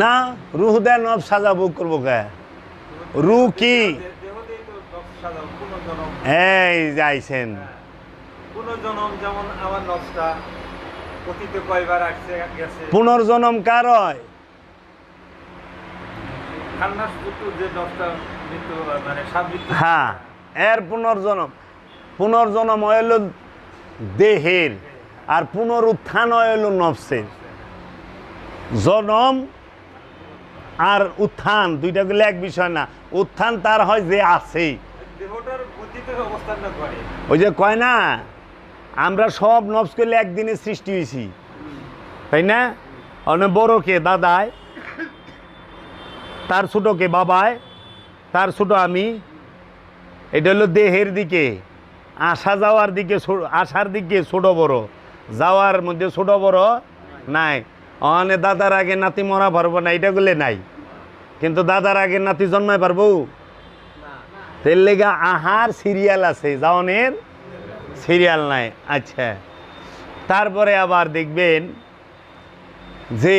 না রুহ দেয় নফস সাজাবো করবো কে রুহ কি এই যাইছেন পুনর্জন্ম কার হয় হ্যাঁ এর পুনর্জন্ম হইল দেহের আর পুনরুত্থান হইল নফসের জনম আর উত্থান দুইটা গুলো এক বিষয় না উত্থান তার হয় যে আছে ওই যে কয় না আমরা সব নফস করলে একদিনে সৃষ্টি হয়েছি তাই না অনেক বড়কে দাদায় তার ছোটকে বাবায় তার ছোট আমি এটা হলো দেহের দিকে আসা যাওয়ার দিকে আসার দিকে ছোট বড় যাওয়ার মধ্যে ছোট বড় নাই অনে দাদার আগে নাতি মরা পারবো না এটা গুলো নাই কিন্তু দাদার আগে নাতি জন্মায় পারবো তেল লেগা আহার সিরিয়াল আছে যাওনের সিরিয়াল নাই আচ্ছা তারপরে আবার দেখবেন যে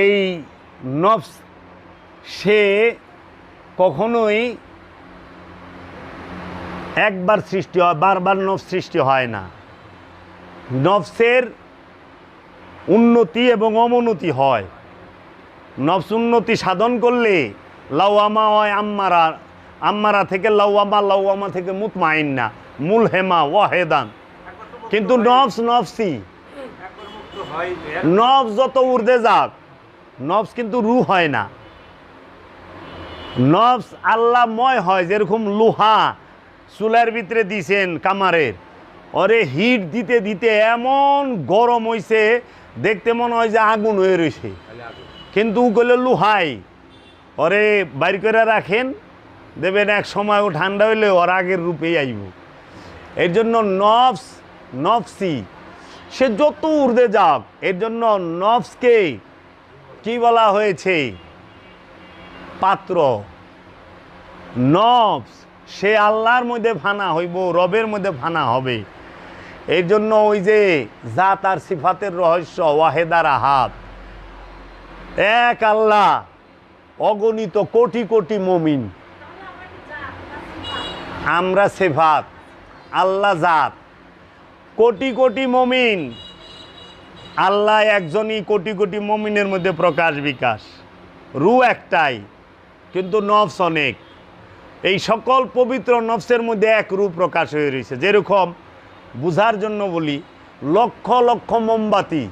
এই নফস সে কখনোই একবার সৃষ্টি হয় বারবার নফস সৃষ্টি হয় না নফসের উন্নতি এবং অবনতি হয় নফস উন্নতি সাধন করলে লাওয়ামা হয় আম্মারা আম্মারা থেকে লাওয়ামা থেকে মুতমাইন্না মুলহেমা ওয়াহেদান কিন্তু নফসি নফস যত ঊর্ধ্বে যাক নফস কিন্তু রূহ হয় না নফস আল্লাহময় হয় যেরকম লোহা চুলার ভিতরে দিছেন কামারের ওরে হিট দিতে দিতে এমন গরম হইছে দেখতে মনে হয় যে আগুন হয়ে রয়েছে কিন্তু গেলে লোহাই ওরে বাইর করে রাখেন দেবেন এক সময় ও ঠান্ডা হইলে ওর আগের রূপেই আইব এর জন্য নফসি সে যত ঊর্ধ্বে যাক এর জন্য নফসকে কি বলা হয়েছে পাত্র নফস সে আল্লাহর মধ্যে ফানা হইব রবের মধ্যে ফানা হবে এর জন্য ওই যে জাত আর সিফাতের রহস্য ওয়াহেদার আহাদ এক আল্লাহ অগণিত কোটি কোটি মুমিন আমরা সিফাত আল্লাহ জাত কোটি কোটি মুমিন আল্লাহ একজনই কোটি কোটি মুমিনের মধ্যে প্রকাশ বিকাশ রূহ একটাই কিন্তু নফস অনেক এই সকল পবিত্র নফসের মধ্যে এক রূপ প্রকাশ হয়ে রয়েছে যেরকম বুঝার জন্য বলি লক্ষ লক্ষ মোমবাতি